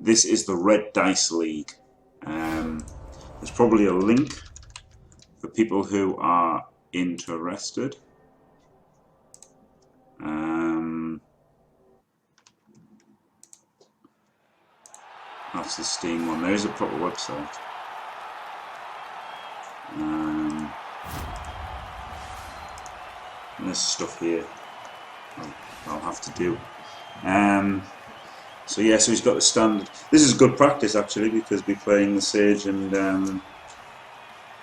This is the Red Dice League. There's probably a link for people who are interested. That's the Steam one. There is a proper website. There's stuff here I'll have to do. So yeah, so he's got the standard. This is good practice actually, because we're playing the Sage and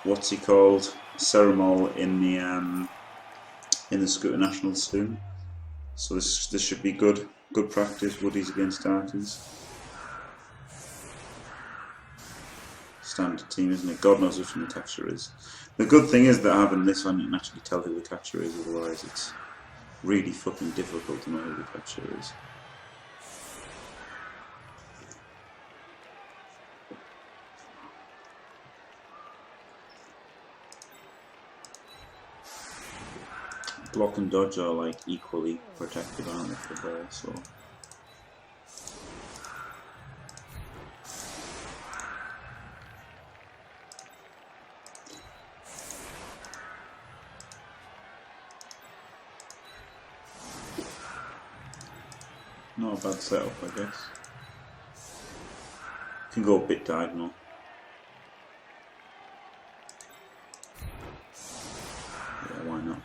what's he called, Ceramol in the Scooter Nationals soon. So this should be good practice. Woodies against Darkies. Standard team, isn't it? God knows which one the catcher is. The good thing is that having this on, you can actually tell who the catcher is. Otherwise, it's really fucking difficult to know who the catcher is. Block and dodge are like equally protected, aren't they, for the ball? So. Not a bad setup, I guess. Can go a bit diagonal. Yeah, why not?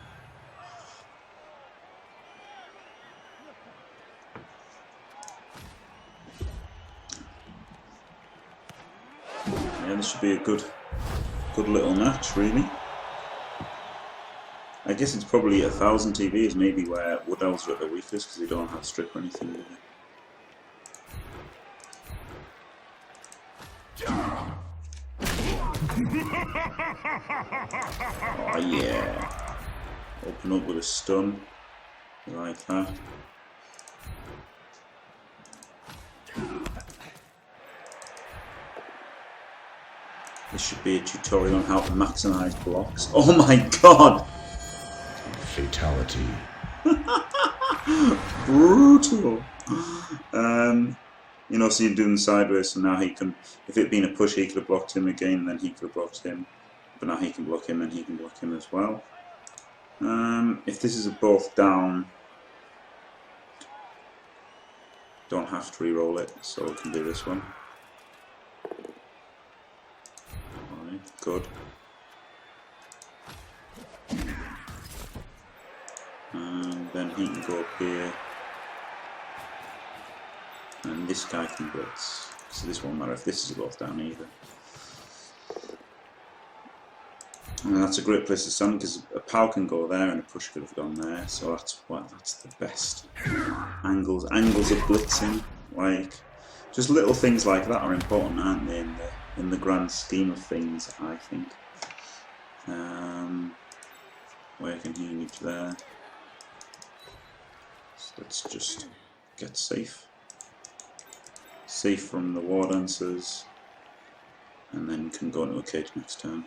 Yeah, this should be a good little match, really. I guess it's probably 1,000 TVs, maybe where Woodell's are at the weakest because they don't have strip or anything, do they? Oh yeah. Open up with a stun. Like that. This should be a tutorial on how to maximize blocks. Oh my god! Fatality. Brutal. You know, so you're doing sideways, so now he can, if it been a push, he could have blocked him again, then he could have blocked him. But now he can block him, and he can block him as well. If this is a both down, don't have to re-roll it, so we can do this one. Alright, good. And then he can go up here, and this guy can blitz. So this won't matter if this is both down either. And that's a great place to stand because a pow can go there and a push could have gone there. So that's the best angles of blitzing. Like, just little things like that are important, aren't they? In the grand scheme of things, I think. Where can he reach there? Let's just get safe. Safe from the war dancers. And then can go into a cage next turn.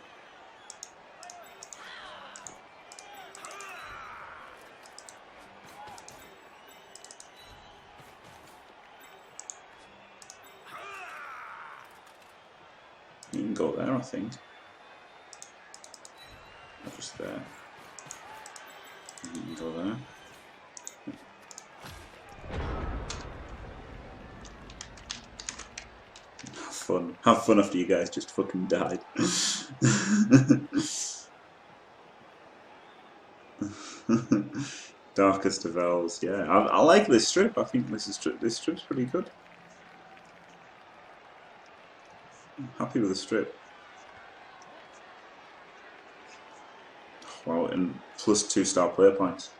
You can go there, I think. Not just there. You can go there. Have fun after you guys just fucking died. Darkest of Elves, yeah. I like this strip. I think this strip's pretty good. I'm happy with the strip. Wow, and plus 2-star player points.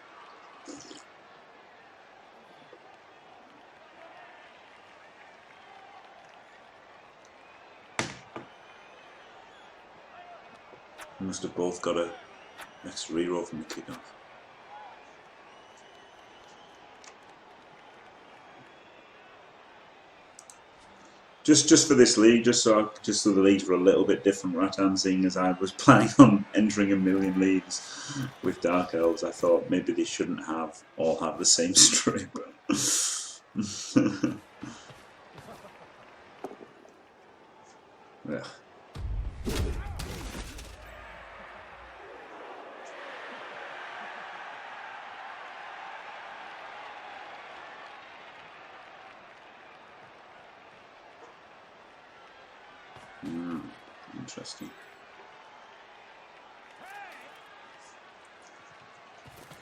Must have both got a extra reroll from the kickoff. Just for this league, just so the leagues were a little bit different, Rattan, seeing as I was planning on entering 1,000,000 leagues with Dark Elves, I thought maybe they shouldn't all have the same strip. Ugh. Interesting.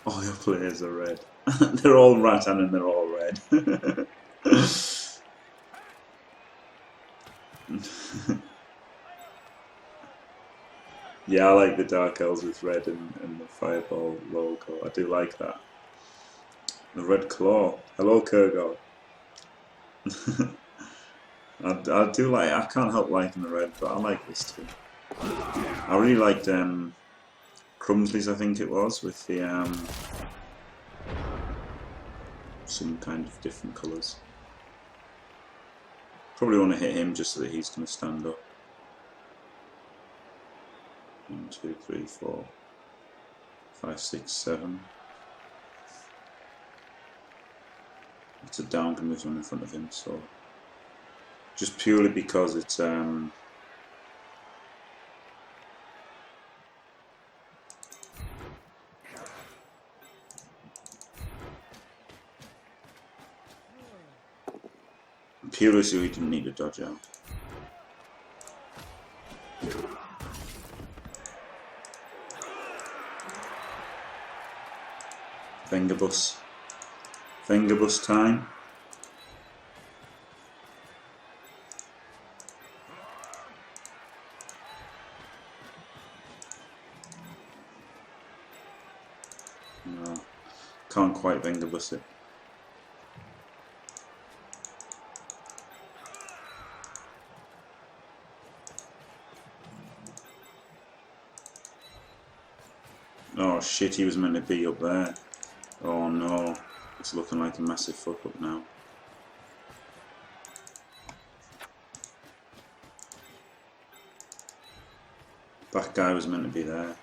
All your players are red. They're all Rattan and they're all red. Yeah, I like the Dark Elves with red and the Fireball logo. I do like that. The Red Claw. Hello, Kurgor. I do like. I can't help liking the red, but I like this too. I really liked Crumsley's, I think it was, with the some kind of different colours. Probably want to hit him just so that he's going to stand up. 1, 2, 3, 4, 5, 6, 7. It's a down can move on in front of him, so just purely because it's purely so he didn't need to dodge out. Fingerbus. Fingerbus time. No, can't quite Fingerbus it. Oh shit, he was meant to be up there. Oh no, it's looking like a massive fuck up now. That guy was meant to be there.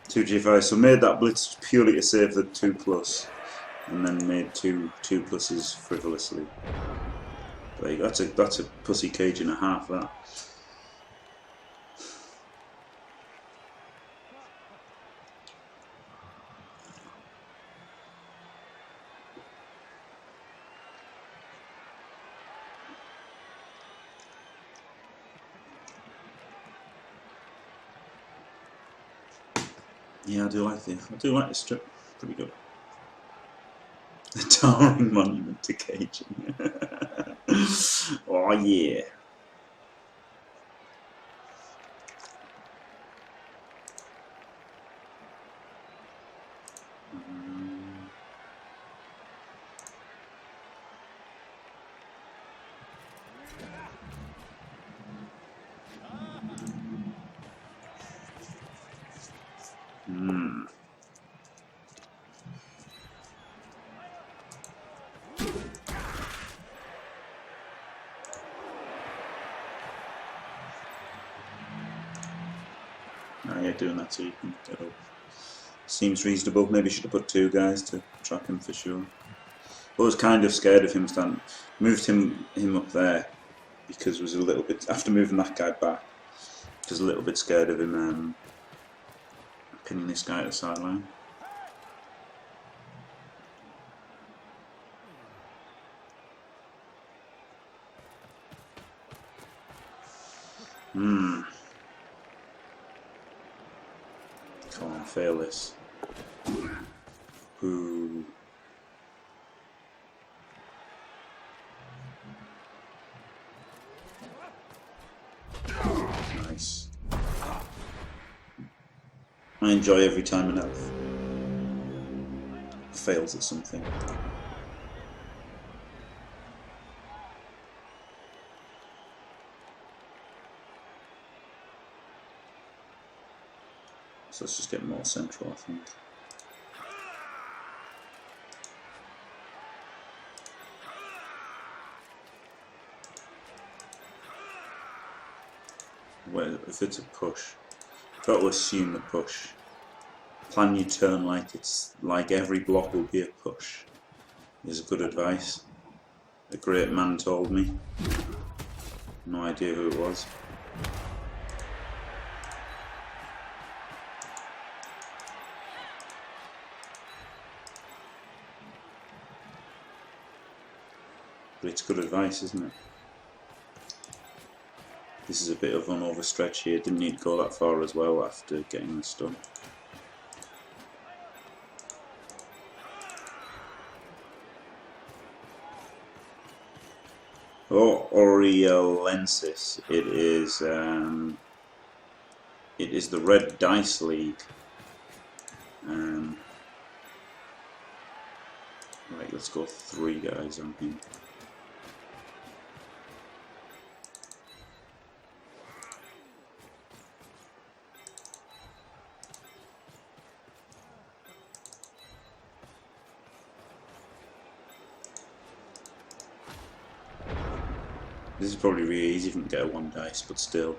2G5, so made that blitz purely to save the 2+, and then made two pluses frivolously. Like, that's a pussy cage and a half, that. Yeah, I do like the strip. Pretty good. The towering monument to caging. Oh yeah. Yeah, doing that so you can get up. Seems reasonable. Maybe should have put 2 guys to track him for sure. I was kind of scared of him standing. Moved him up there because was a little bit after moving that guy back. Was a little bit scared of him pinning this guy at the sideline. Come on, fail this. Ooh. Nice. I enjoy every time an elf fails at something. So let's just get more central, I think. Well, if it's a push, got to assume the push. Plan your turn like it's like every block will be a push. Is good advice. a great man told me. No idea who it was. But it's good advice, isn't it? This is a bit of an overstretch here. Didn't need to go that far as well after getting this done. Oh, Oriolensis. It is the Red Dice League. Right, let's go 3 guys on here. This is probably really easy if you can get a 1 dice, but still,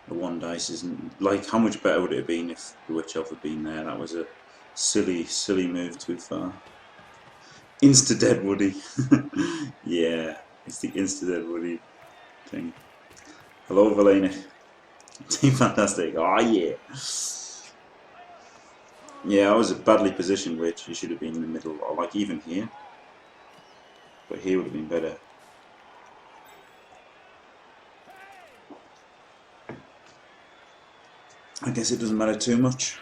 a 1 dice isn't like. How much better would it have been if the Witch Elf had been there? That was a silly move too far. Insta Dead Woody. Yeah, it's the Insta Dead Woody thing. Hello, Valena. Team Fantastic. Oh yeah. Yeah, I was a badly positioned Witch. He should have been in the middle, or like even here. But here would have been better. I guess it doesn't matter too much.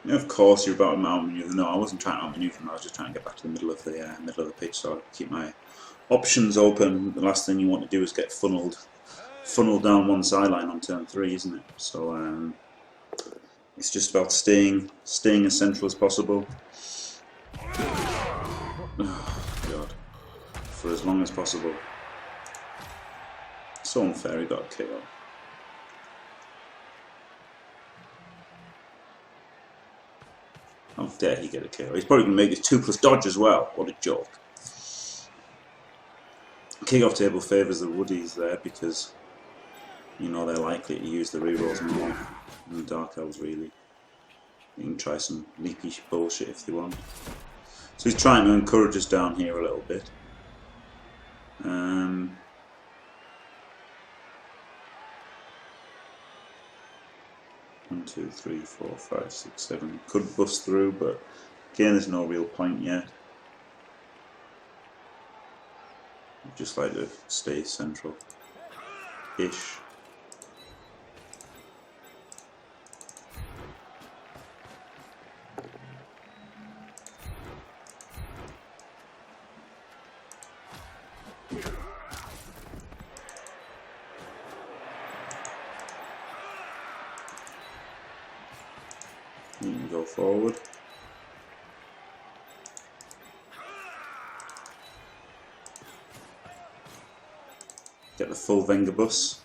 Of course, you're about to outmaneuver. No, I wasn't trying to outmaneuver him. I was just trying to get back to the middle of the pitch, so I keep my options open. The last thing you want to do is get funneled down one sideline on turn 3, isn't it? So it's just about staying as central as possible. Oh God, for as long as possible. So unfair, he got a KO. How dare he get a KO? He's probably going to make his 2+ dodge as well. What a joke. Kick-off table favours the Woodies there because, you know, they're likely to use the rerolls more than the Dark Elves, really. You can try some leapy bullshit if they want. So he's trying to encourage us down here a little bit. 1, 2, 3, 4, 5, 6, 7. Could bust through, but again, there's no real point yet. I'd just like to stay central-ish. You can go forward. Get the full Venga bus.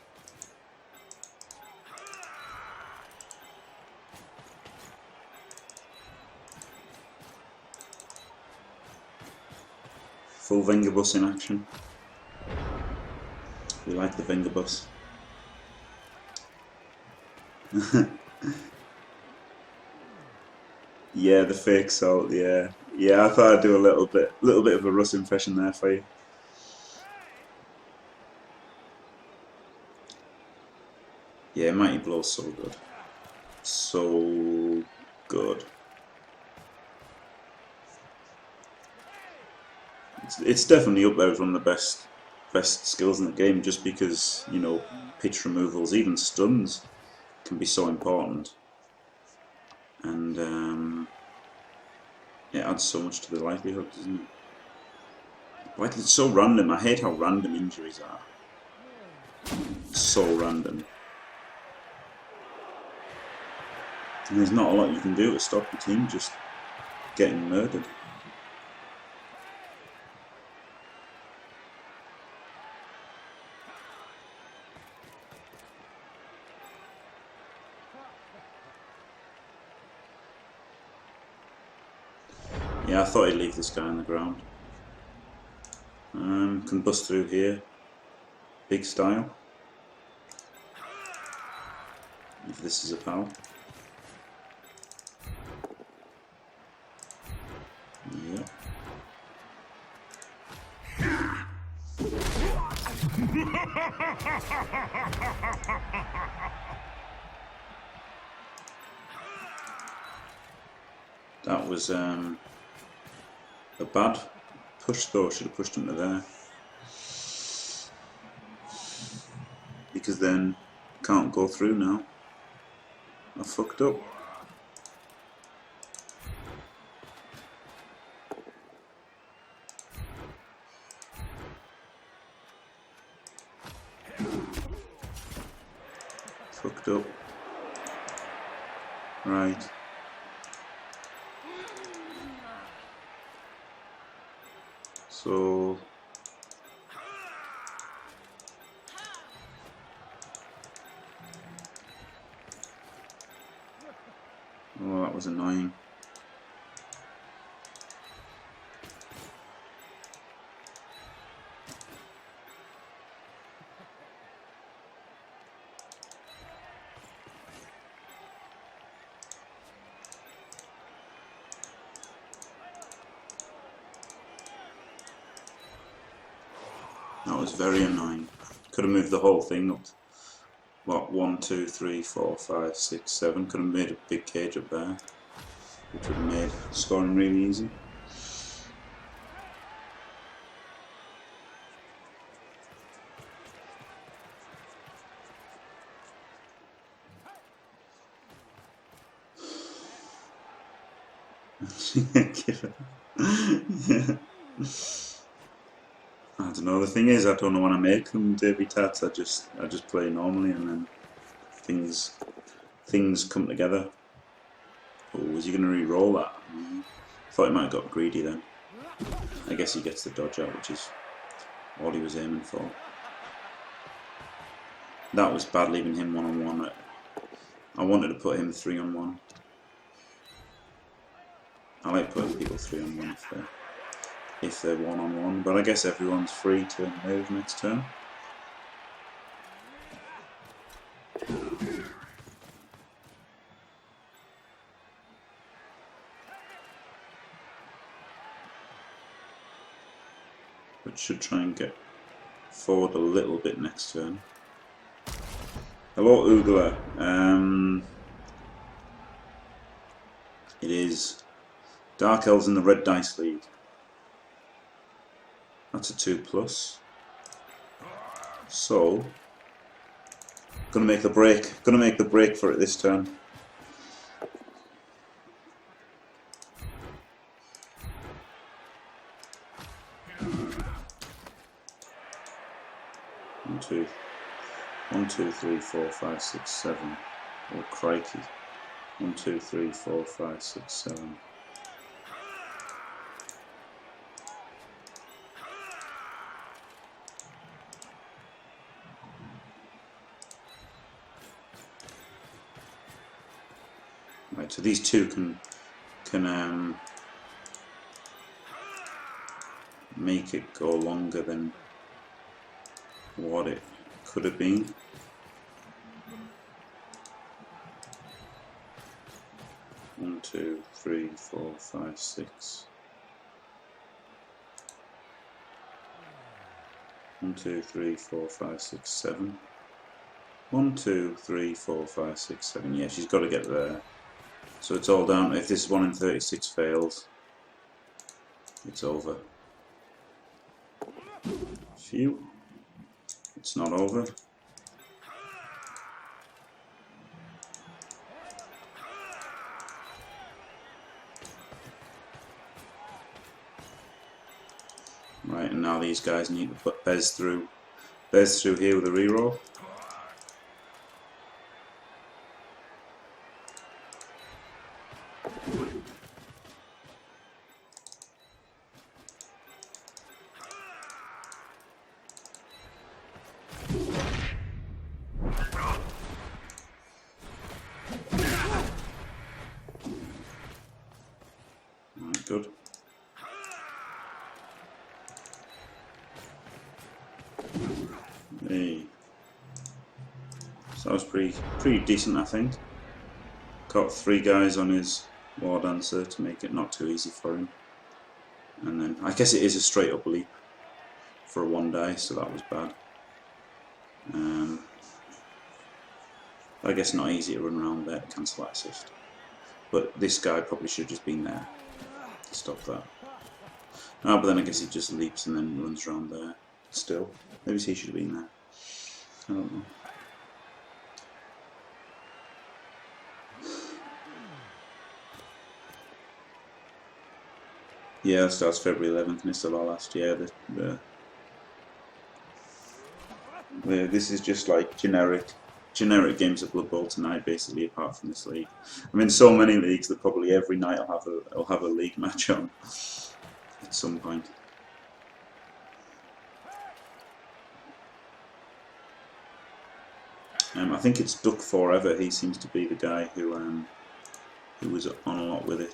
Full Venga bus in action. We like the Venga bus. Yeah, the fake salt. Yeah, I thought I'd do a little bit of a Russ impression there for you. Yeah, Mighty Blow's so good, so good. It's definitely up there as one of the best skills in the game, just because, you know, pitch removals, even stuns, can be so important. And it adds so much to the likelihood, doesn't it? Like, it's so random. I hate how random injuries are. So random. And there's not a lot you can do to stop your team just getting murdered. Yeah, I thought I'd leave this guy on the ground. Can bust through here. Big style. If this is a pal. That was a bad push though, should have pushed him to there. Because then can't go through now. I fucked up. Fucked up. Right. So oh, that was annoying. That was very annoying. Could have moved the whole thing up. What, 1, 2, 3, 4, 5, 6, 7. Could have made a big cage up there, which would have made scoring really easy. Yeah. I don't know. The thing is, I don't know when I make them derby tats. I just play normally, and then things come together. Oh, was he going to re-roll that? Thought he might have got greedy then. I guess he gets the dodge out, which is all he was aiming for. That was bad, leaving him 1-on-1. I wanted to put him 3-on-1. I like putting people 3-on-1 if they're 1-on-1, but I guess everyone's free to move next turn. But should try and get forward a little bit next turn. Hello, Oogler. It is Dark Elves in the Red Dice League. That's a 2+. So, gonna make the break. Gonna make the break for it this turn. One, two, 3, 4, 5, 6, 7. Oh crikey! 1, 2, 3, 4, 5, 6, 7. Right, so these two can make it go longer than what it could have been. One, 2, 3, 4, 5, 6. 1, 2, 3, 4, 5, 6, 7. 1, 2, 3, 4, 5, 6, 7. Yeah, she's got to get there. So it's all down. If this 1 in 36 fails, it's over. Phew. It's not over. Right, and now these guys need to put Bez through. Bez through here with a reroll. Good. Hey. So that was pretty decent, I think. Got 3 guys on his war dancer to make it not too easy for him. And then I guess it is a straight up leap for a 1 die, so that was bad. I guess not easy to run around there to cancel that assist. But this guy probably should have just been there to stop that. Oh, but then I guess he just leaps and then runs around there. Still, maybe he should have been there. I don't know. Yeah, it starts February 11th and it's still our last year. This is just like generic games of Blood Bowl tonight, basically, apart from this league. I'm in so many leagues that probably every night I'll have a league match on at some point. I think it's Duck Forever. He seems to be the guy who was on a lot with it.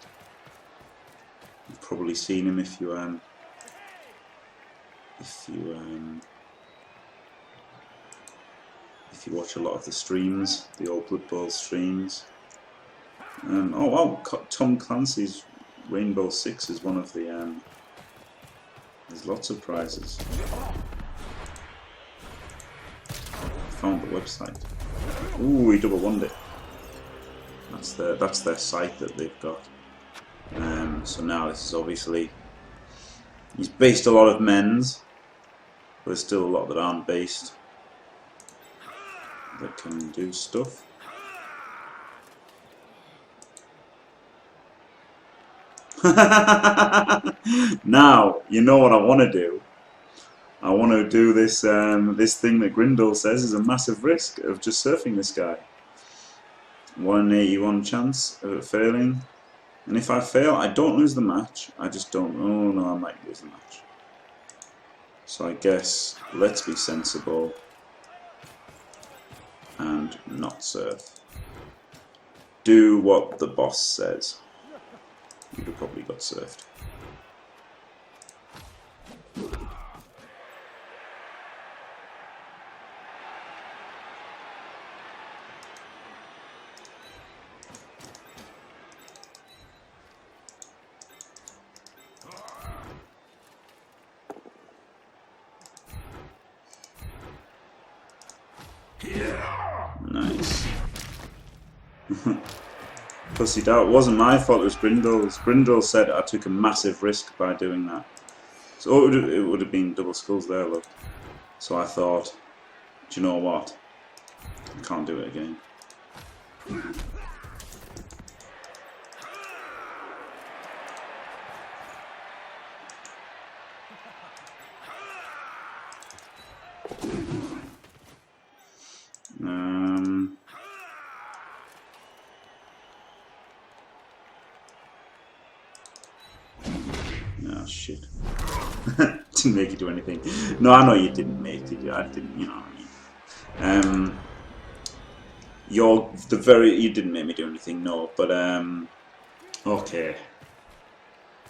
You've probably seen him if you watch a lot of the streams, the old Blood Bowl streams. Oh wow, Tom Clancy's Rainbow Six is one of the. There's lots of prizes. Found the website. Ooh, he double won it. That's their site that they've got. So now this is obviously he's based a lot of men's, but there's still a lot that aren't based that can do stuff. Now you know what I want to do. I want to do this this thing that Grindle says is a massive risk of just surfing this guy. 181 chance of failing, and if I fail, I don't lose the match. I just don't. Oh no, I might lose the match. So I guess let's be sensible and not surf. Do what the boss says. You'd have probably got surfed. Nice. Pussied out. It wasn't my fault, it was Grindle's. Grindle said I took a massive risk by doing that. So it would have been double skulls there, look. So I thought, do you know what? I can't do it again. Oh shit. Didn't make you do anything. No, I know you didn't make it. I didn't, you know what I mean. You didn't make me do anything, no, but okay.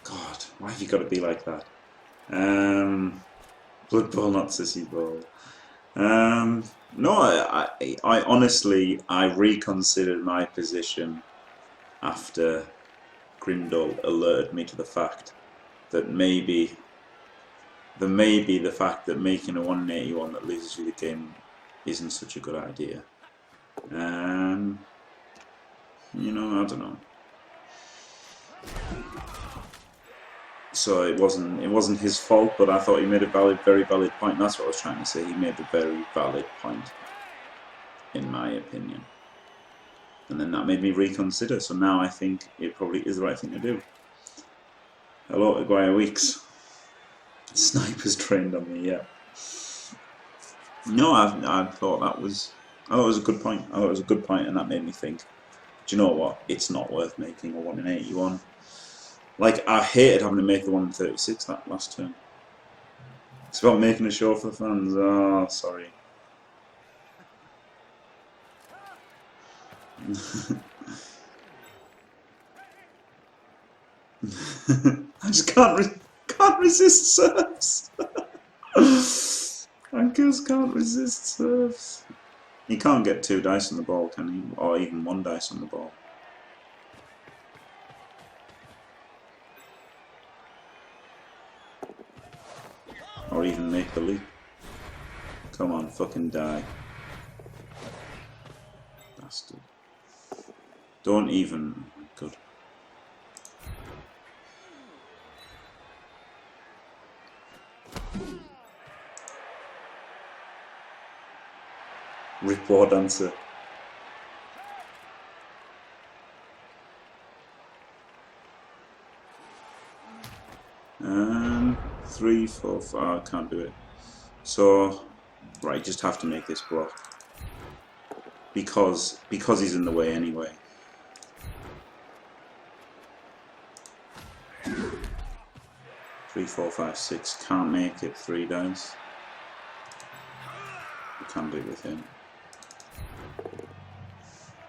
God, why have you got to be like that? Blood Bowl, not Sissy Bowl. No, I honestly, I reconsidered my position after Grindle alerted me to the fact that maybe the fact that making a 181 that loses you the game isn't such a good idea. You know, I don't know. So it wasn't his fault, but I thought he made a very valid point. That's what I was trying to say. He made a very valid point, in my opinion. And then that made me reconsider. So now I think it probably is the right thing to do. Hello, Aguirre Weeks. Snipers trained on me, yeah. No, I thought that was. I thought it was a good point. I thought it was a good point, and that made me think. Do you know what? It's not worth making a 1 in 81. Like, I hated having to make the 1 in 36 that last turn. It's about making a show for the fans. Oh, sorry. I just can't resist serves. I just can't resist serves. You can't get 2 dice on the ball, can you? Or even 1 dice on the ball. Or even make the leap. Come on, fucking die. Bastard. Don't even... Good. Rip War Dancer. And 3, 4, 5. I can't do it. So, right, just have to make this block because he's in the way anyway. Three, 4, 5, 6. Can't make it. 3 dice. We can do it with him.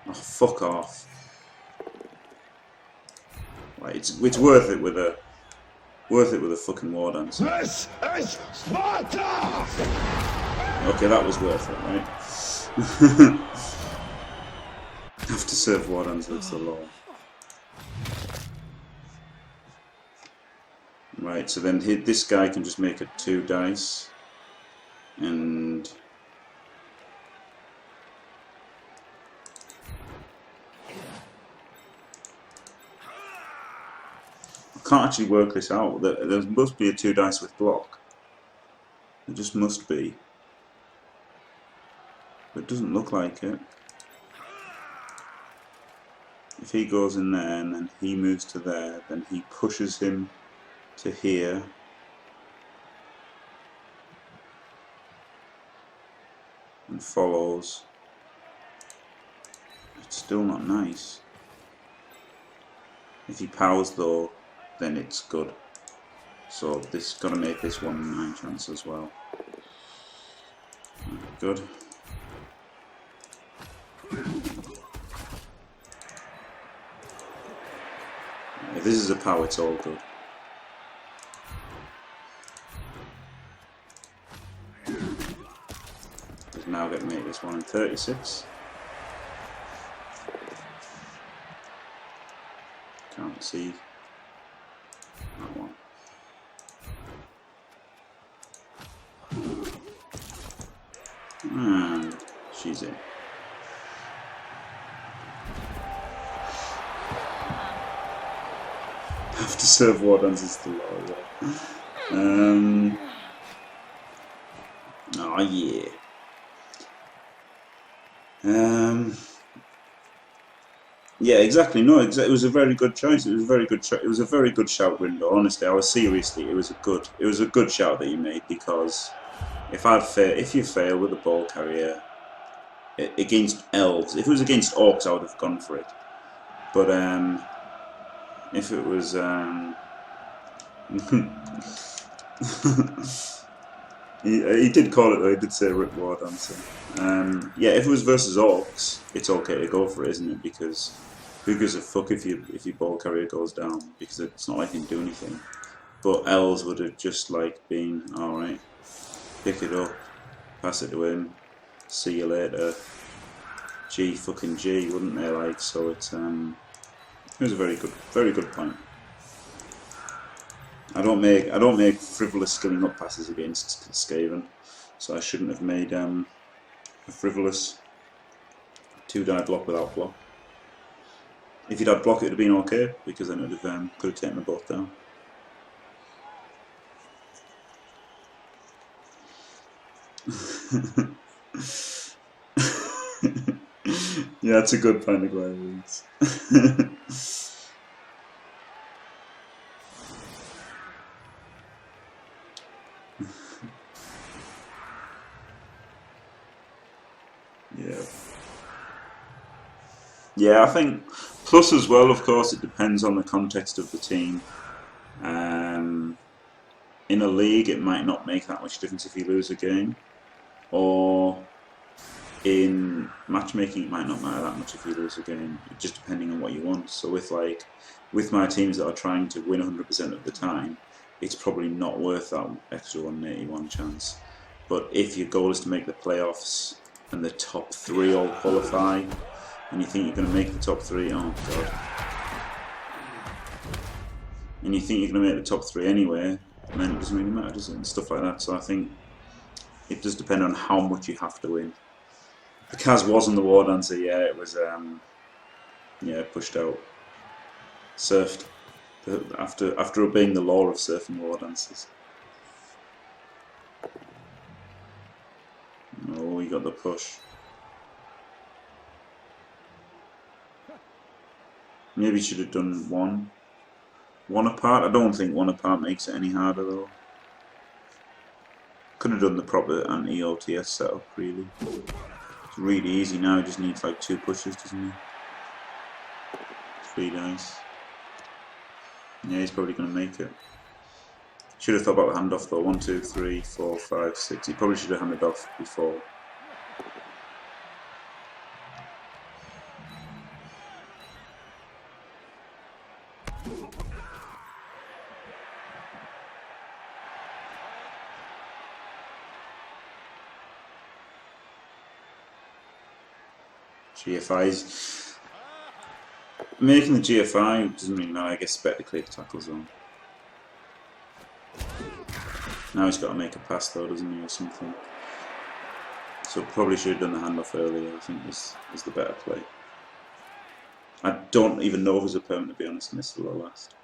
Oh, fuck off! Right, it's worth it with a. Worth it with a fucking war dance. This is Sparta! Okay, that was worth it, right? Have to serve war dance, that's the law. Right, so then this guy can just make it 2 dice. And... can't actually work this out. There must be a 2 dice with block. There just must be. But it doesn't look like it. If he goes in there and then he moves to there, then he pushes him to here. And follows. It's still not nice. If he powers though, then it's good. So this got to make this 1 in 9 chance as well. Good. If this is a power, it's all good. Because now get to make this 1 in 36. Can't see. That one. And she's in. Have to serve war dances to law. Oh yeah. Yeah, exactly. No, it was a very good choice. It was a very good. It was a very good shout, window. Honestly, I was seriously. It was a good shout that you made, because if you fail with a ball carrier against elves, if it was against orcs, I would have gone for it. But if it was he did call it though. He did say Rip War Dancer. Yeah, if it was versus orcs, it's okay to go for it, isn't it? Because who gives a fuck if your ball carrier goes down? Because it's not like you can do anything. But elves would have just like been alright. Pick it up, pass it to him, see you later. G fucking G, wouldn't they? Like, so it's it was a very good point. I don't make frivolous skilling up passes against Skaven, so I shouldn't have made a frivolous 2-die block without block. If you'd had block, it would have been okay, because then it would have could have taken them both down. Yeah, that's a good point, Aguirre. Yeah, I think plus as well, of course, it depends on the context of the team. In a league, it might not make that much difference if you lose a game, or in matchmaking, it might not matter that much if you lose a game, just depending on what you want. So with my teams that are trying to win 100% of the time, it's probably not worth that extra 1 in 81 chance. But if your goal is to make the playoffs and the top 3 all qualify, and you think you're going to make the top 3, oh god. And you think you're going to make the top 3 anyway, and then it doesn't really matter, does it? And stuff like that. So I think it does depend on how much you have to win. The Kaz was on the war dancer, yeah, it was pushed out. Surfed after obeying the law of surfing war dancers. Oh, he got the push. Maybe should have done one apart. I don't think one apart makes it any harder though. Could have done the proper anti-OTS setup really. It's really easy now, he just needs like 2 pushes, doesn't he? 3 dice. Yeah, he's probably going to make it. Should have thought about the handoff though. 1, 2, 3, 4, 5, 6. He probably should have handed off before. GFI's making the GFI doesn't mean that I guess better clear the tackle zone. Now he's got to make a pass though, doesn't he, or something. So probably should have done the handoff earlier. I think this is the better play. I don't even know if it was a permanent, to be honest, missed the last.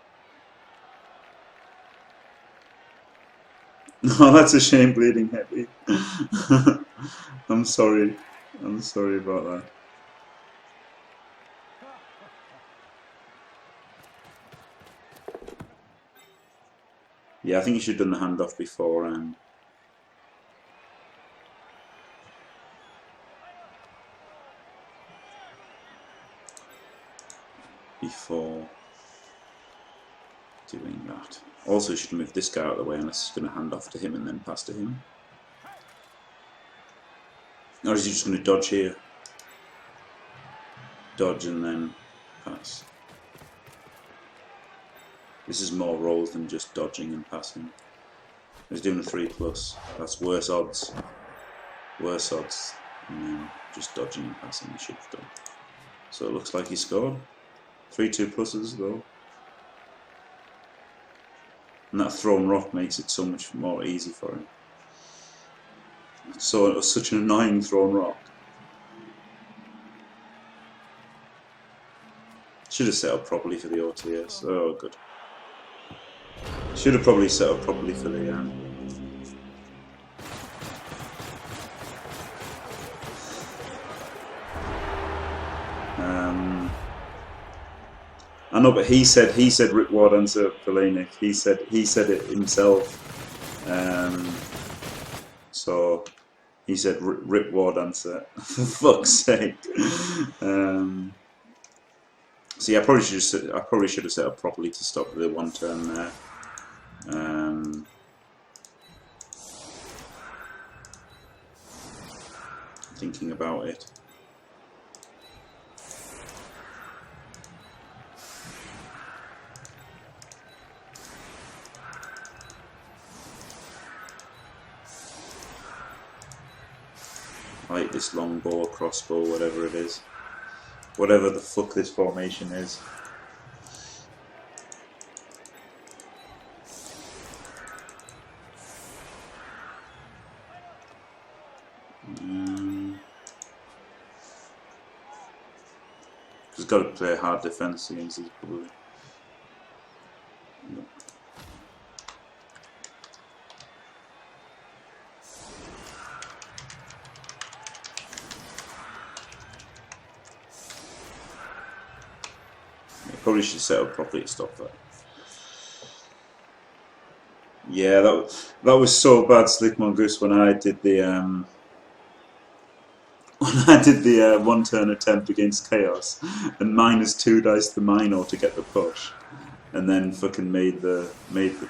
Oh, that's a shame, bleeding heavy. I'm sorry about that. Yeah, I think you should have done the handoff before. Before doing that. Also, you should move this guy out of the way unless he's going to hand off to him and then pass to him. Or is he just going to dodge here? Dodge and then pass. This is more rolls than just dodging and passing. He's doing a 3+. That's worse odds. Worse odds than just dodging and passing. He should have done. So it looks like he scored. 3 2+s though. And that thrown rock makes it so much more easy for him. So it was such an annoying thrown rock. Should have set up properly for the OTS. Oh, good. Should have probably set up properly for the I know, but he said Rip Ward answer Pelenik. He said it himself. So he said Rip Ward answer. For fuck's sake. So yeah, I probably should have set up properly to stop the 1 turn there. Thinking about it. Like this long bow, crossbow, whatever it is. Whatever the fuck this formation is. He's got to play hard defense against these probably. No. Probably should set up properly to stop that. Yeah, that was so bad, Slick Mongoose, when I did the 1 turn attempt against Chaos and -2 dice to Mino to get the push, and then fucking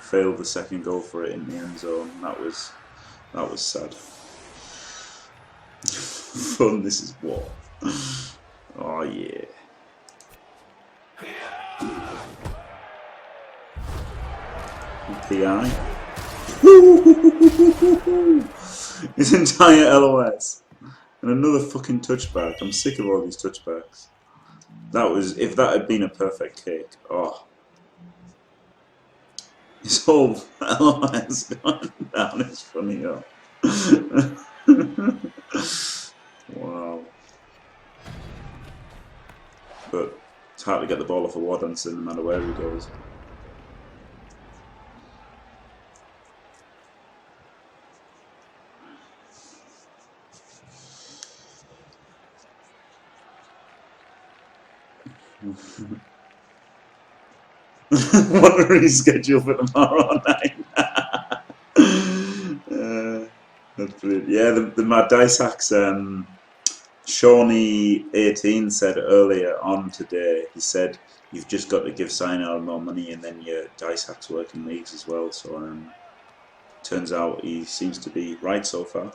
failed the second goal for it in the end zone. That was sad. Fun. This is war. Oh yeah. PI. His entire LOS. And another fucking touchback. I'm sick of all these touchbacks. If that had been a perfect kick, oh. His whole LOS gone down, it's funny, oh. Wow. But it's hard to get the ball off a Wardancer no matter where he goes. What a reschedule for tomorrow night. That's brilliant. Yeah, my dice hacks. Shawnee18 said earlier on today. He said you've just got to give Cyanide more money, and then your dice hacks work in leagues as well. So turns out he seems to be right so far.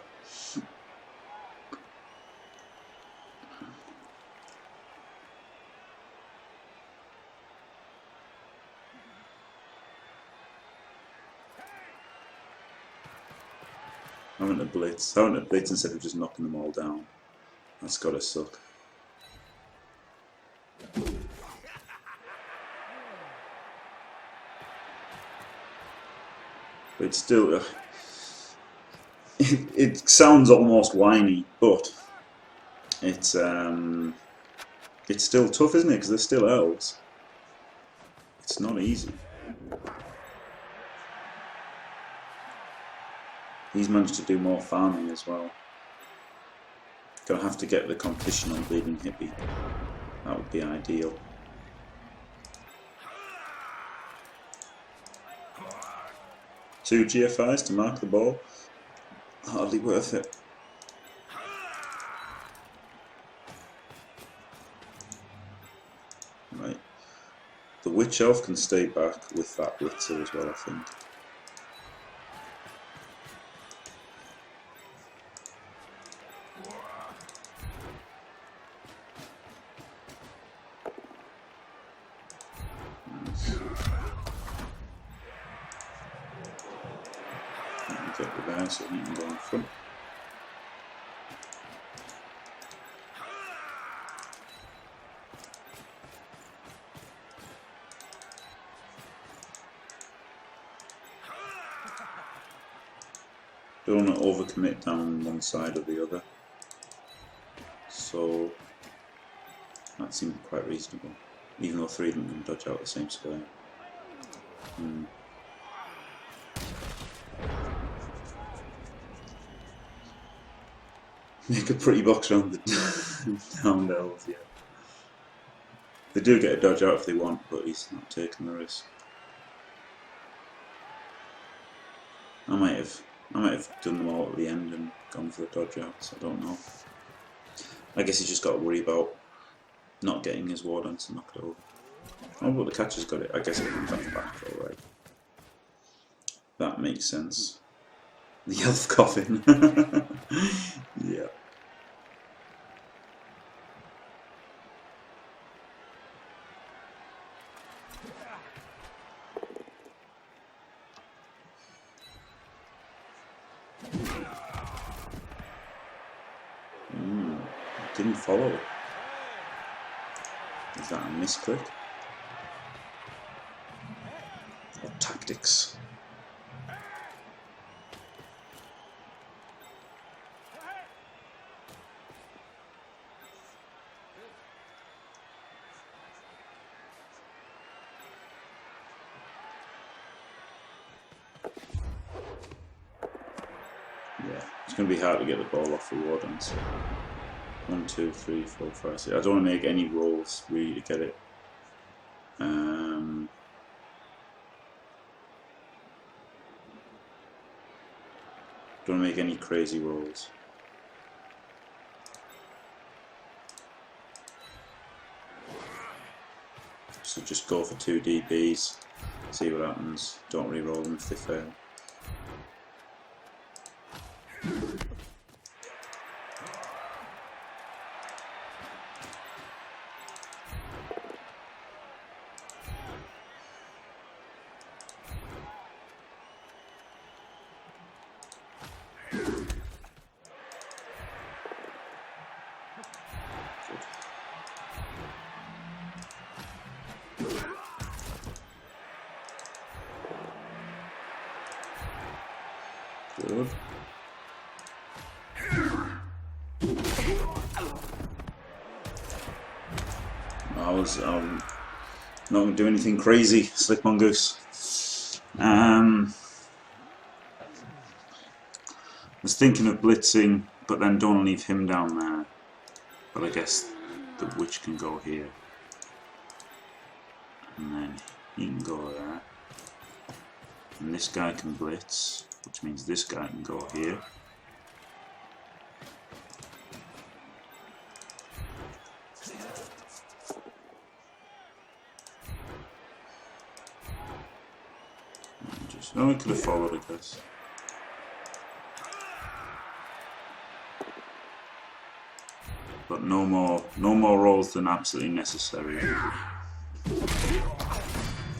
I went to blitz. I went to blitz instead of just knocking them all down. That's gotta suck. But it's still... it sounds almost whiny, but it's still tough, isn't it? Because they're still elves. It's not easy. He's managed to do more farming as well. Gonna have to get the competition on Bleeding Hippie. That would be ideal. Two GFIs to mark the ball. Hardly worth it. Right. The Witch Elf can stay back with that Blitzer as well, I think. Get the guy so he can go in front. Don't want to overcommit down one side or the other. So that seemed quite reasonable, even though three of them can dodge out the same square. Make a pretty box around the down elves, yeah. They do get a dodge out if they want, but he's not taking the risk. I might have done them all at the end and gone for the dodge outs, I don't know. I guess he's just got to worry about not getting his war dance and knock it over. Oh, but the catcher's got it. I guess it comes off the back, alright. That makes sense. The elf coffin. Yeah. Didn't follow. Is that a misclick? Or tactics? Yeah, it's going to be hard to get the ball off the Wardens. 1, 2, 3, 4, 5, 6. I don't want to make any rolls really to get it. Don't want to make any crazy rolls. So just go for 2 DBs, see what happens. Don't re-roll them if they fail. Good. I'm not going to do anything crazy. Slick mongoose. Was thinking of blitzing, but then don't leave him down there. But I guess the witch can go here. And then he can go there. And this guy can blitz, which means this guy can go here. No, we could have followed, I guess. But no more rolls than absolutely necessary.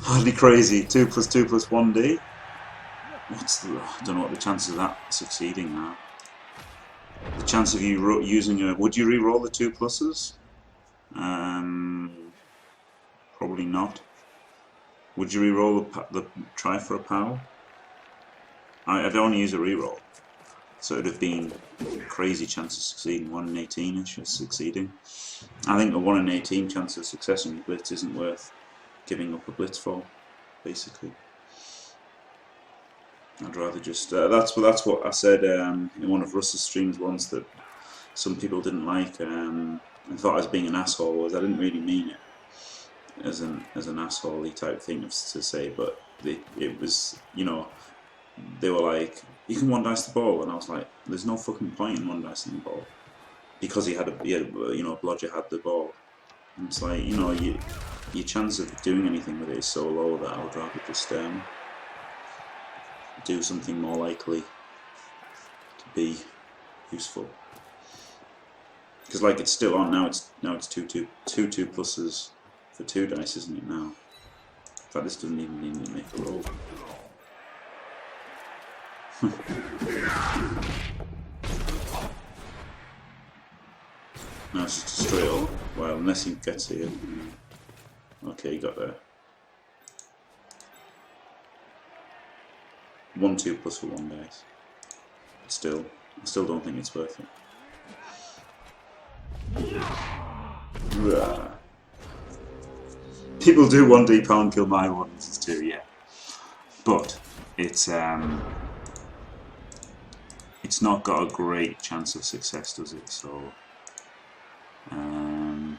Hardly crazy. 2 + 2 + 1D. I don't know what the chances of that succeeding are. The chance of you using a... Would you re-roll the 2 pluses? Probably not. Would you re-roll the try for a power? I'd only use a re-roll. So it would have been a crazy chance of succeeding. 1 in 18-ish of succeeding. I think a 1 in 18 chance of success on your blitz isn't worth giving up a blitz for, basically. I'd rather just... that's what I said in one of Russ's streams once, that some people didn't like. I thought I was being an asshole, whereas I didn't really mean it as an asshole-y type thing to say, but it was, you know, they were like, you can one dice the ball, and I was like, there's no fucking point in one dicing the ball, because you know, Blodger had the ball. And it's like, you know, your chance of doing anything with it is so low that I would rather just do something more likely to be useful. Because like it's still on now. It's 2 pluses for 2 dice, isn't it now? In fact, this doesn't even need to make a roll. No, it's just a straight up. Well, unless he gets here. Okay, he got there. 1 2 plus for 1 dice. But still, I still don't think it's worth it. People do 1D pound kill my ones too, yeah. But it's not got a great chance of success, does it? So I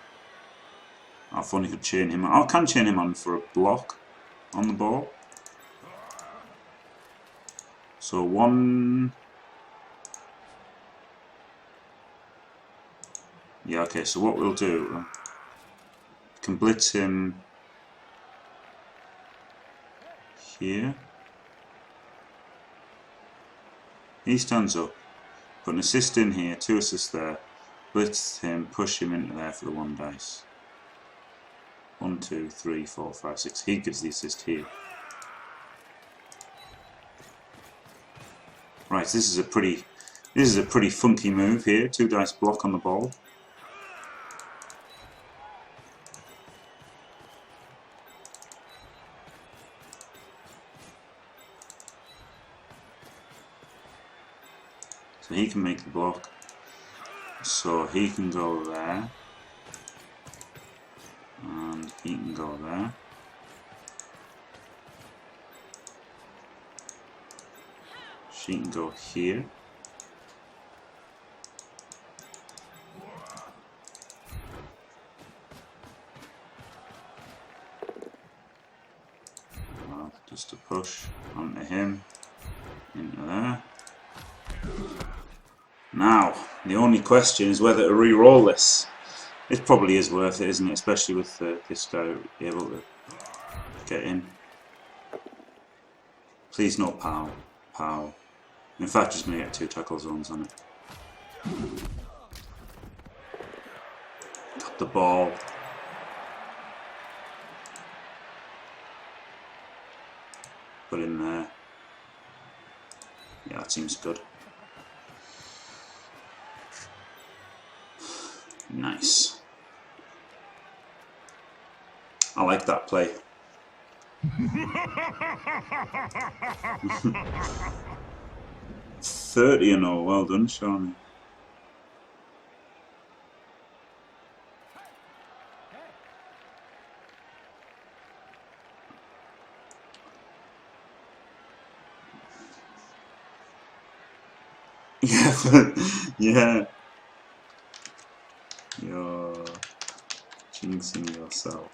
thought I could chain him on. I can chain him on for a block on the ball. So 1. Yeah, okay, so what we'll do, we can blitz him here. He stands up, put an assist in here, 2 assists there, blitz him, push him into there for the 1 dice. 1 2 3 4 5 6. He gives the assist here. Right, this is a pretty funky move here. 2 dice block on the ball. So he can make the block. So he can go there. And he can go there. She can go here. Just a push onto him, into there. Now, the only question is whether to re-roll this. It probably is worth it, isn't it? Especially with this guy able to get in. Please no pow. Pow. In fact, just going to get 2 tackle zones on it. Got the ball. Put in there. Yeah, that seems good. Nice. I like that play. 30-0, well done, Shawnee. Yeah, yeah. You're jinxing yourself.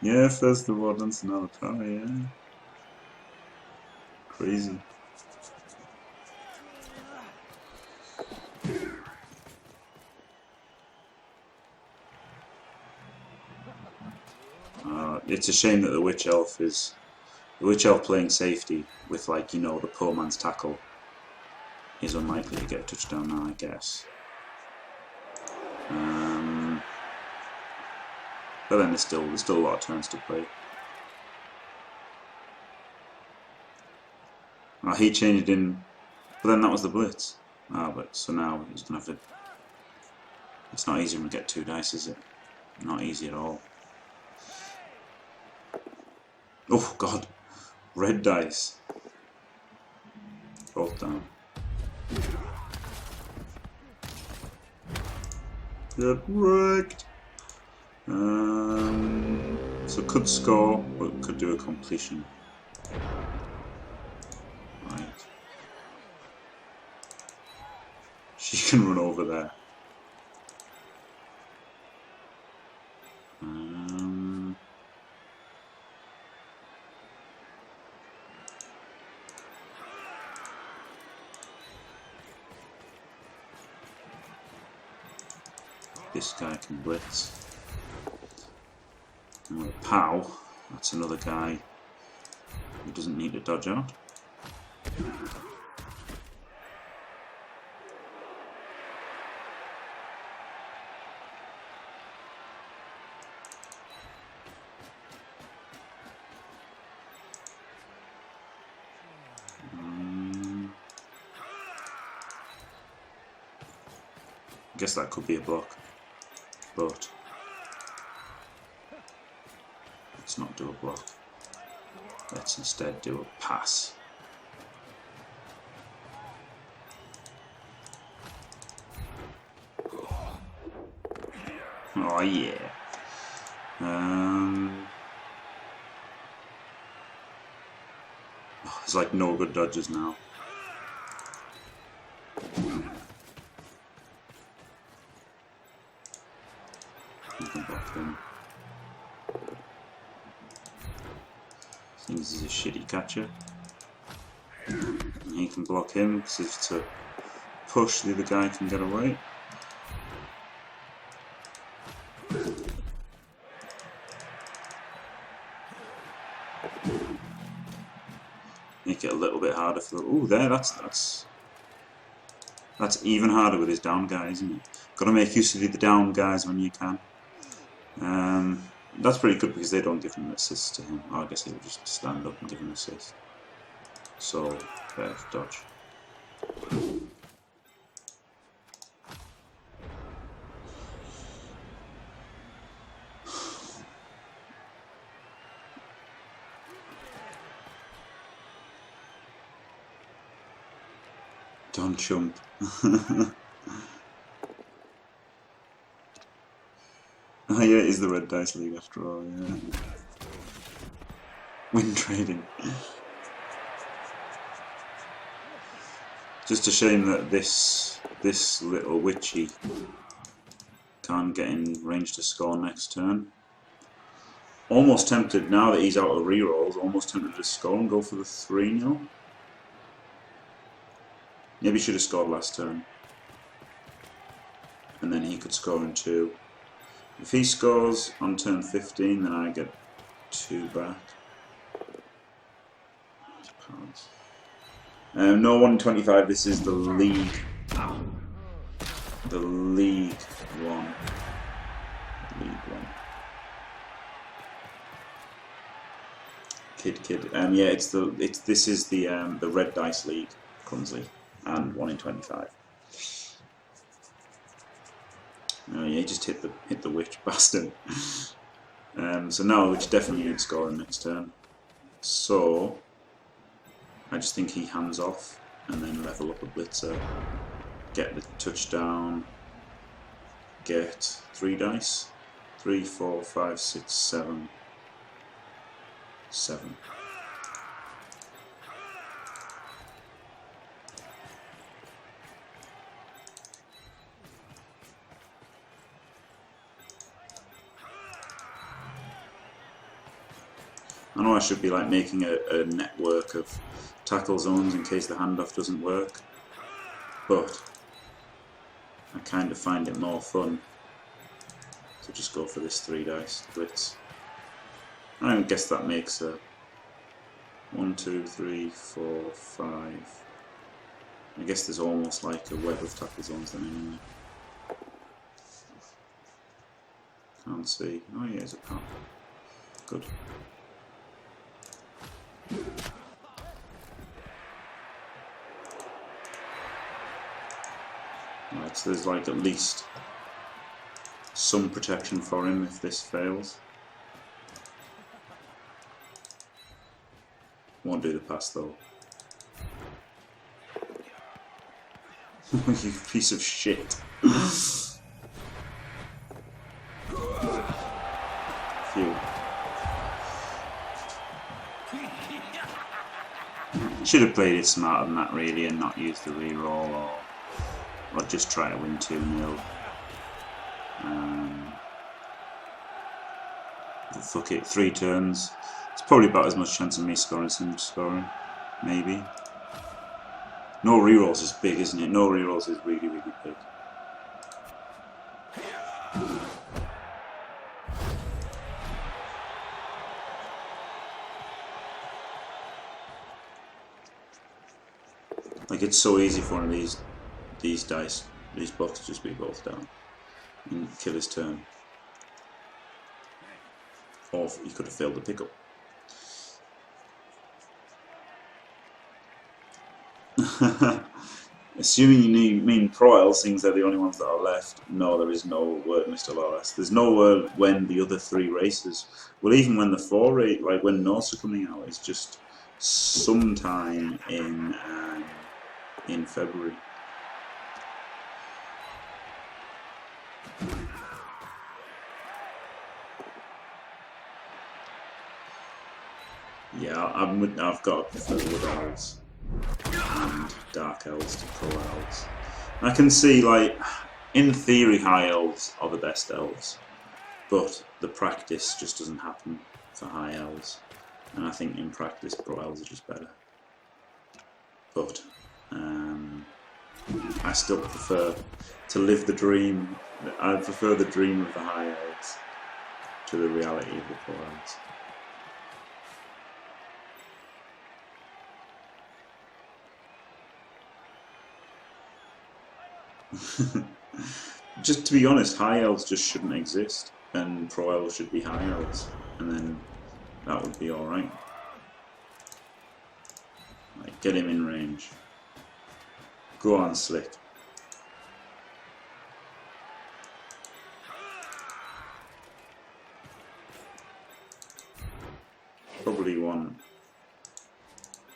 Yeah, first of all, that's another power, yeah. Crazy. It's a shame that the Witch Elf is... The Witch Elf playing safety with, like, you know, the poor man's tackle is unlikely to get a touchdown now, I guess. But then there's still a lot of turns to play. Oh, he changed in... But then that was the blitz. But so now he's going to have to... It's not easy when we get 2 dice, is it? Not easy at all. Oh, God. Red dice. Both down. Get wrecked. So could score, but could do a completion. Right. She can run over there. This guy can blitz. And with a POW, that's another guy who doesn't need to dodge out. I guess that could be a block, but let's not do a block. Let's instead do a pass. Oh yeah. There's like no good dodges now. You can block him. I think this is a shitty catcher. He can block him because if it's a push, the other guy can get away. Make it a little bit harder for the... Ooh, there, that's even harder with his down guy, isn't it? Got to make use of the down guys when you can. That's pretty good because they don't give him assists to him. Oh, I guess he'll just stand up and give him an assist. So, better to dodge. Don't chump. Oh yeah, it is the Red Dice League after all, yeah. Win trading. Just a shame that this little witchy can't get in range to score next turn. Almost tempted, now that he's out of rerolls, almost tempted to score and go for the 3-0. Maybe should have scored last turn. And then he could score in 2. If he scores on turn 15, then I get 2 back. No 125, this is the league. The league one. Kid. Yeah, this is the Red Dice League, Clumsy, and 1 in 25. Oh yeah, he just hit the witch bastard. So now the witch definitely ain't scoring next turn. So I just think he hands off and then level up a blitzer, get the touchdown, get 3 dice. 3, 4, 5, 6, 7. 7. I know I should be like making a network of tackle zones in case the handoff doesn't work, but I kind of find it more fun to just go for this 3 dice blitz. I guess that makes a 1, 2, 3, 4, 5. I guess there's almost like a web of tackle zones then anyway. Can't see. Oh yeah, there's a path. Good. Right, so there's like at least some protection for him if this fails. Won't do the pass though. You piece of shit. Phew. Should have played it smarter than that really and not used the reroll or just try to win 2-0. Fuck it, 3 turns. It's probably about as much chance of me scoring as him scoring. Maybe. No rerolls is big, isn't it? No rerolls is really, really big. Like, it's so easy for one of these dice, these blocks to just be both down and kill his turn. Or he could have failed the pickup. Assuming you mean Pro L, things they're the only ones that are left. No, there is no word, Mr. Lawless. There's no word when the other 3 races. Well, even when the 4 race, like when Norths are coming out, it's just sometime in February. Yeah, I've got to prefer Wood Elves and Dark Elves to Pro Elves. I can see, like, in theory, High Elves are the best Elves, but the practice just doesn't happen for High Elves, and I think in practice Pro Elves are just better. But I still prefer to live the dream. I prefer the dream of the High Elves to the reality of the Pro Elves. Just to be honest, High Elves just shouldn't exist, and Pro Elves should be High Elves, and then that would be alright. Like, get him in range. Go on, Slick. Probably want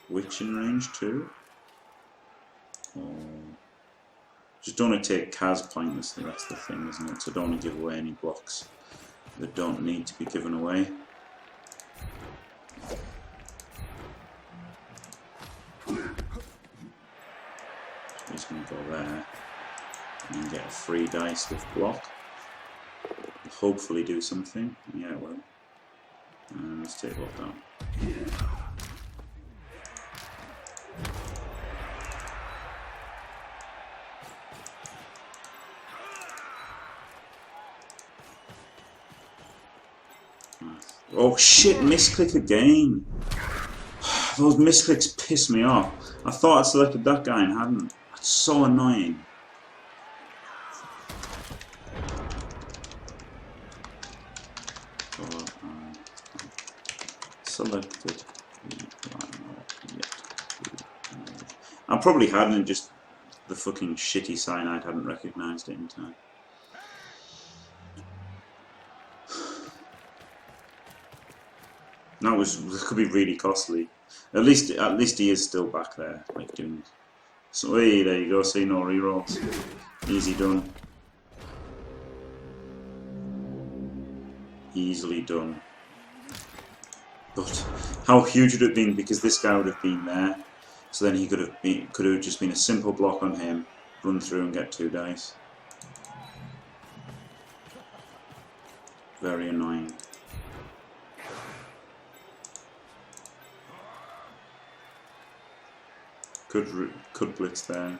Witch in range too. Or just don't want to take Kaz pointlessly, that's the thing, isn't it? So don't want to give away any blocks that don't need to be given away. So he's going to go there and get a 3 dice with block. It'll hopefully do something. Yeah, it will. And let's take block down. Oh shit, misclick again. Those misclicks piss me off. I thought I'd selected that guy and hadn't. That's so annoying. So, selected. I probably hadn't, just the fucking shitty cyanide hadn't recognised it in time. That could be really costly. At least he is still back there, like doing. So hey, there you go. See, no rerolls. Easy done. Easily done. But how huge would it have been? Because this guy would have been there. So then he could have just been a simple block on him, run through and get 2 dice. Very annoying. Could blitz there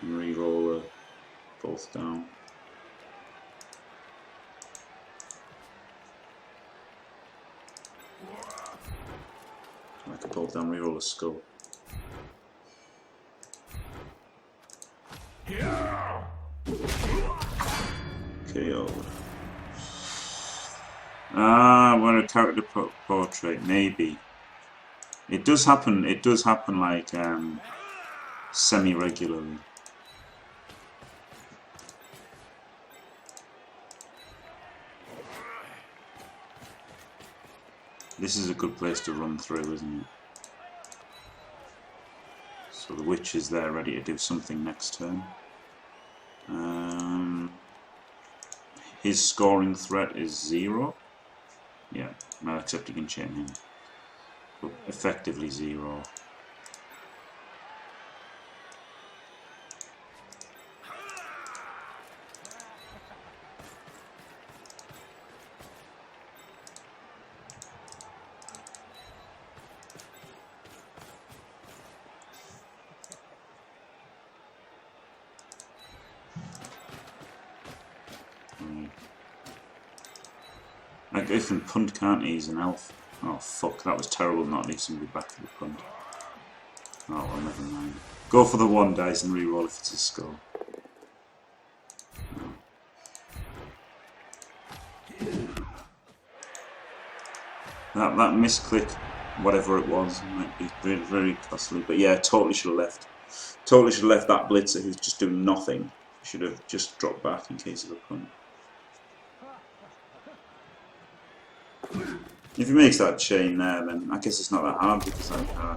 and re-roll both down. I could bolt down, re-roll a skull. KO. We're a character portrait, maybe. It does happen. It does happen like semi-regularly. This is a good place to run through, isn't it? So the witch is there, ready to do something next turn. His scoring threat is 0. Yeah, well, except you can chain him. But effectively 0. Like, if can punt, can't he? He's an elf. Oh fuck, that was terrible not leave somebody back for the punt. Oh well, never mind. Go for the 1 dice and re-roll if it's a skull. No. That misclick, whatever it was, might be very, very costly. But yeah, totally should have left. Totally should have left that blitzer who's just doing nothing. Should have just dropped back in case of a punt. If he makes that chain there, then I guess it's not that hard because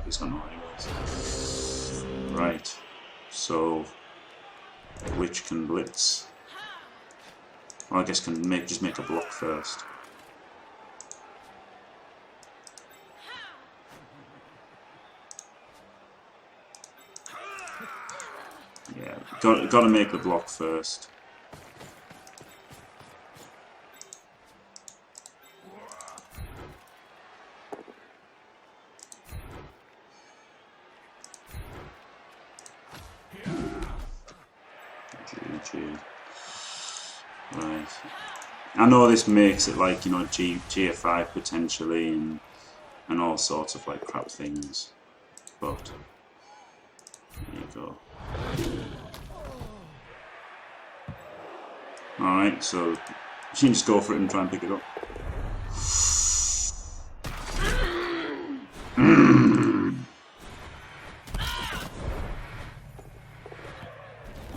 he's got no anyways. Right, so which can blitz? Well, I guess can just make a block first. Yeah, got to make the block first. Right. I know this makes it like, you know, GF5 potentially and all sorts of like crap things, but there you go. Alright, so you can just go for it and try and pick it up.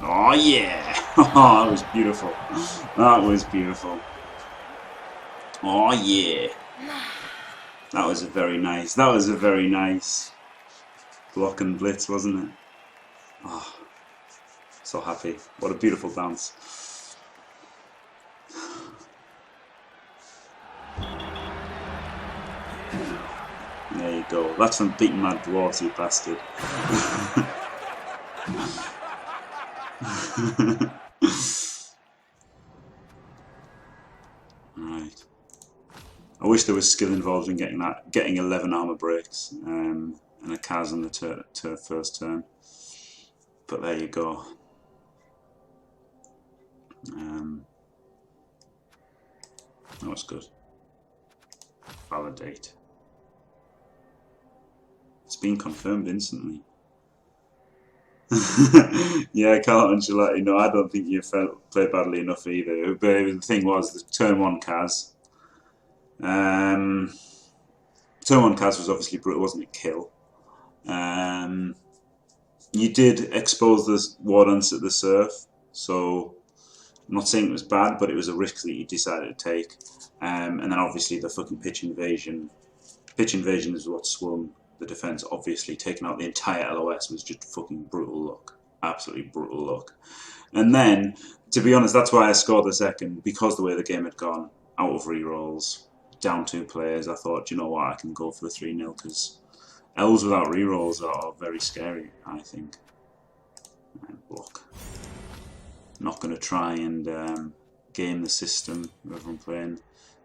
Oh yeah! Oh, that was beautiful. That was beautiful. Oh yeah! That was a very nice. That was a very nice block and blitz, wasn't it? Oh, so happy. What a beautiful dance. There you go. That's from beating mad dwarfs, you bastard. Right. I wish there was skill involved in getting 11 armor breaks and a Kaz on the first turn. But there you go. That was good. Validate. It's been confirmed instantly. Yeah, Carl Ancelotti. No, I don't think you played badly enough either. But the thing was, the turn 1 Kaz. Turn 1 Kaz was obviously brutal, wasn't it? Kill. You did expose the Wardens at the surf, so I'm not saying it was bad, but it was a risk that you decided to take. And then obviously the fucking pitch invasion. Pitch invasion is what swung the defense. Obviously, taking out the entire LOS was just fucking brutal luck. Absolutely brutal luck. And then, to be honest, that's why I scored the second, because the way the game had gone, out of rerolls, down 2 players, I thought, you know what, I can go for the 3-0, because L's without rerolls are very scary, I think. Block. Not going to try and game the system, whoever I'm playing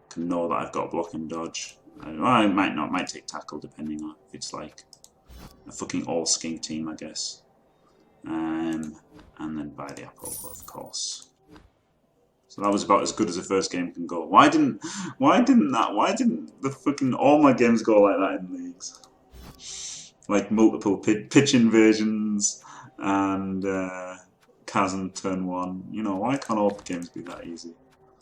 can know that I've got block and dodge. I might take tackle depending on if it's like a fucking all skink team, I guess. And then buy the Apple, of course. So that was about as good as the first game can go. Why didn't the fucking all my games go like that in leagues? Like multiple pitch invasions and Kazan turn 1. You know, why can't all the games be that easy?